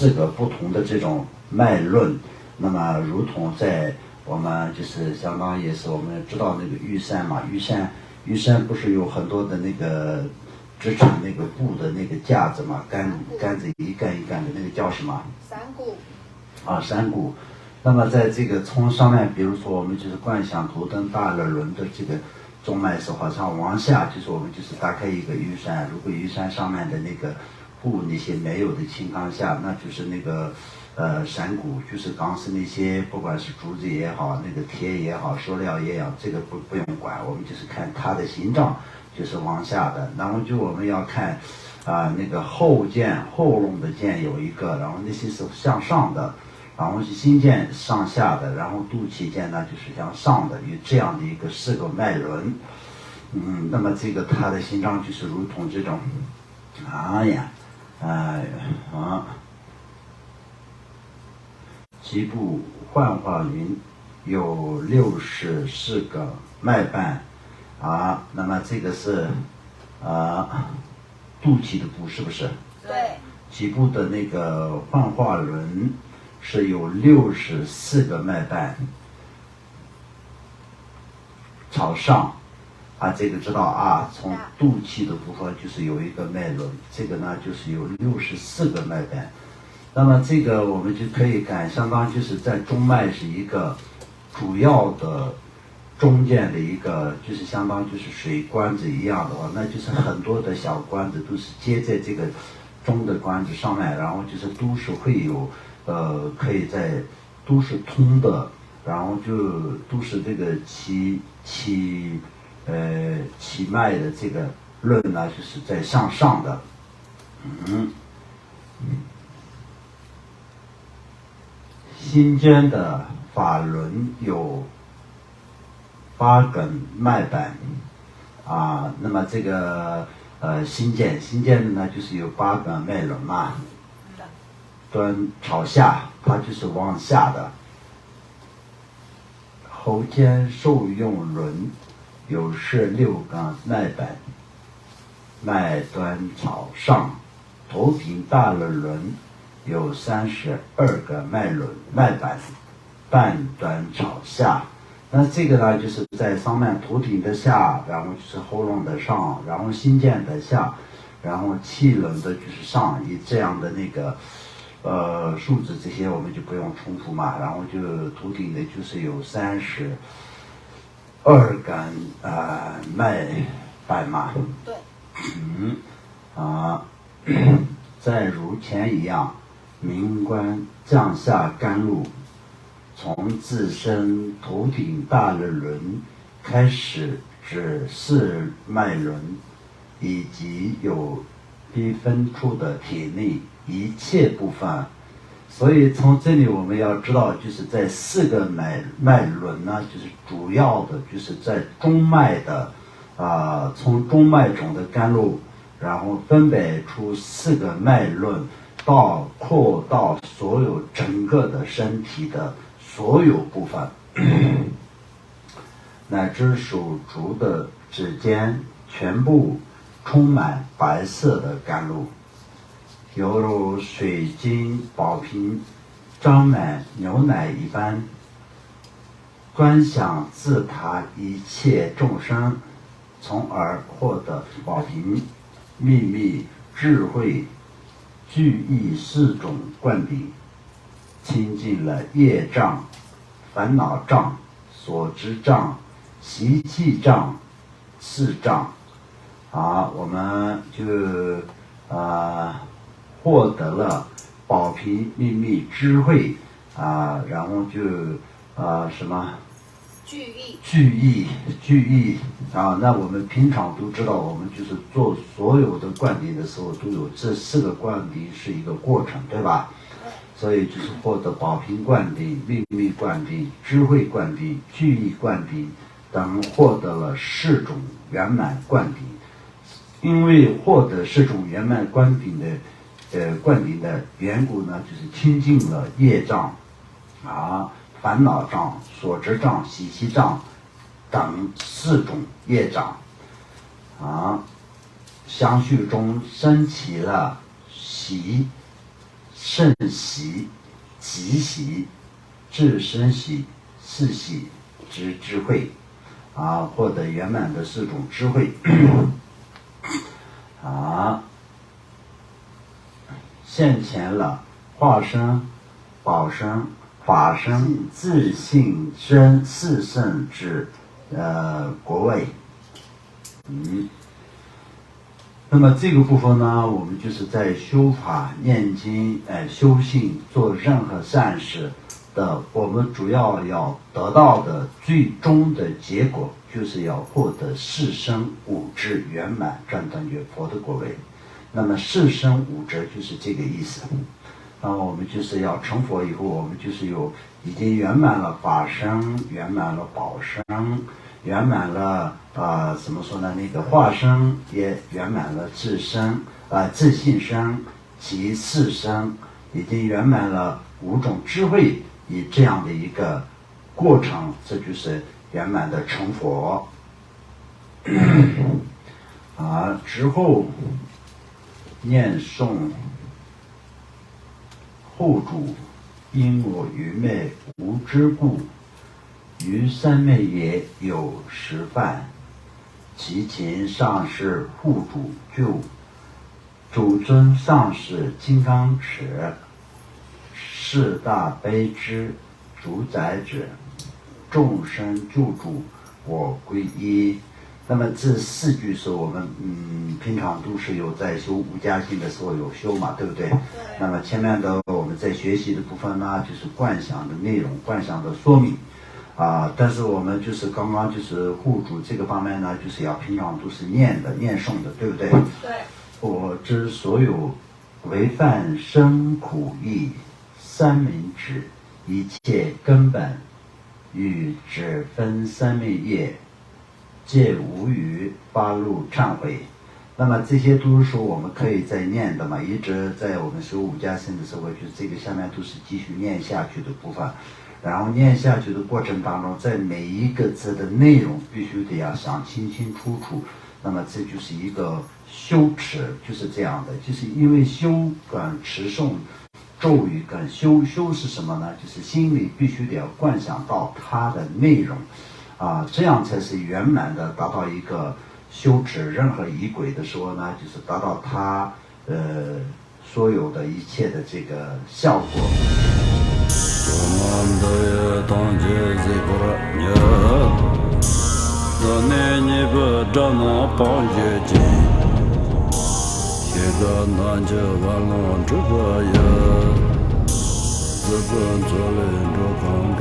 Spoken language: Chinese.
四个不同的这种脉论。那么如同在我们就是相当于是我们知道那个玉山嘛，玉山不是有很多的那个支撑那个布的那个架子嘛，杆子一杆一杆的那个叫什么？山谷。啊，山谷。那么在这个从上面，比如说我们就是观想头灯大乐轮的这个中脉是好像往下，就是我们就是打开一个玉山，如果玉山上面的那个布那些没有的情况下，那就是那个山谷，就是当时那些不管是竹子也好，那个铁也好，塑料也好，这个不用管，我们就是看它的形状就是往下的，然后就我们要看那个后咙的剑有一个，然后那些是向上的。然后是心剑上下的，然后肚脐剑呢就是向上的，有这样的一个四个脉轮。那么这个它的形状就是如同这种，脐部幻化云有64个脉瓣那么这个是肚脐的部是不是？对。脐部的那个幻化轮是有64个脉瓣朝上这个知道从肚脐的部分就是有一个脉轮，这个呢就是有64个脉瓣。那么这个我们就可以看，相当就是在中脉是一个主要的中间的一个，就是相当就是水管子一样的话，那就是很多的小管子都是接在这个中的管子上面，然后就是都是会有可以在都是通的，然后就都是这个气脉的这个论呢，就是在向上的。心间的法轮有8根脉瓣那么这个心间的呢就是有8根脉轮嘛，端朝下，它就是往下的。喉间受用轮有16根脉瓣，脉端朝上。头顶大乐轮有32个脉瓣，瓣端朝下。那这个呢，就是在上面头顶的下，然后就是喉咙的上，然后心间的下，然后气轮的就是上，以这样的那个数字，这些我们就不用重复嘛。然后就头顶的就是有32根脉瓣嘛。对。再如前一样，明观降下甘露，从自身头顶大乐轮开始至4脉轮，以及有被分出的体内一切部分。所以从这里我们要知道，就是在4个脉轮呢，就是主要的就是在中脉的从中脉中的甘露，然后分别出4个脉轮，扩到所有整个的身体的所有部分，乃至手足的指尖，全部充满白色的甘露，犹如水晶宝瓶装满牛奶一般。观想自他一切众生，从而获得宝瓶秘密智慧具义4种灌顶，清净了业障、烦恼障、所知障、习气障4障我们就获得了宝瓶秘密智慧然后就什么聚义那我们平常都知道，我们就是做所有的灌顶的时候都有这4个灌顶是一个过程，对吧？所以就是获得宝瓶灌顶、秘密灌顶、智慧灌顶、聚义灌顶等，获得了4种圆满灌顶。因为获得4种圆满灌顶的缘故呢，就是清净了业障烦恼障、所知障、习气障等4种业障相续中升起了喜甚喜、极喜、至深喜、四喜之智慧啊，获得圆满的4种智慧啊，现前了化身、宝身、法身、自性身4圣之国位。那么这个部分呢，我们就是在修法、念经、修行、做任何善事的，我们主要要得到的最终的结果，就是要获得4生5智圆满，正等于佛的果位。那么4生5智就是这个意思。那么我们就是要成佛以后，我们就是已经圆满了法身，圆满了宝身，圆满了怎么说呢？那个化身也圆满了自身自信身及4身，已经圆满了5种智慧，以这样的一个过程，这就是圆满的成佛之后念诵后主，因我愚昧无知故，于三昧也有实犯，其情上是护主主尊上是金刚持，是大悲之主宰者，众生救主我归依。那么这4句是我们平常都是有在修无家经的时候有修嘛，对不对？那么前面的我们在学习的部分呢，就是观想的内容、观想的说明但是我们就是刚刚就是护主这个方面呢，就是要平常都是念诵的，对不对？对。我之所有违犯生苦役三明指，一切根本与只分三昧业，皆无余发露忏悔。那么这些都是说我们可以在念的嘛，一直在我们修五加身的时候，就这个下面都是继续念下去的部分。然后念下去的过程当中，在每一个字的内容必须得要想清清楚楚。那么这就是一个修持，就是这样的，就是因为修跟持诵咒语跟修是什么呢？就是心里必须得要观想到它的内容这样才是圆满的达到一个修持任何仪轨的时候呢，就是达到它所有的一切的这个效果。自本作人着康着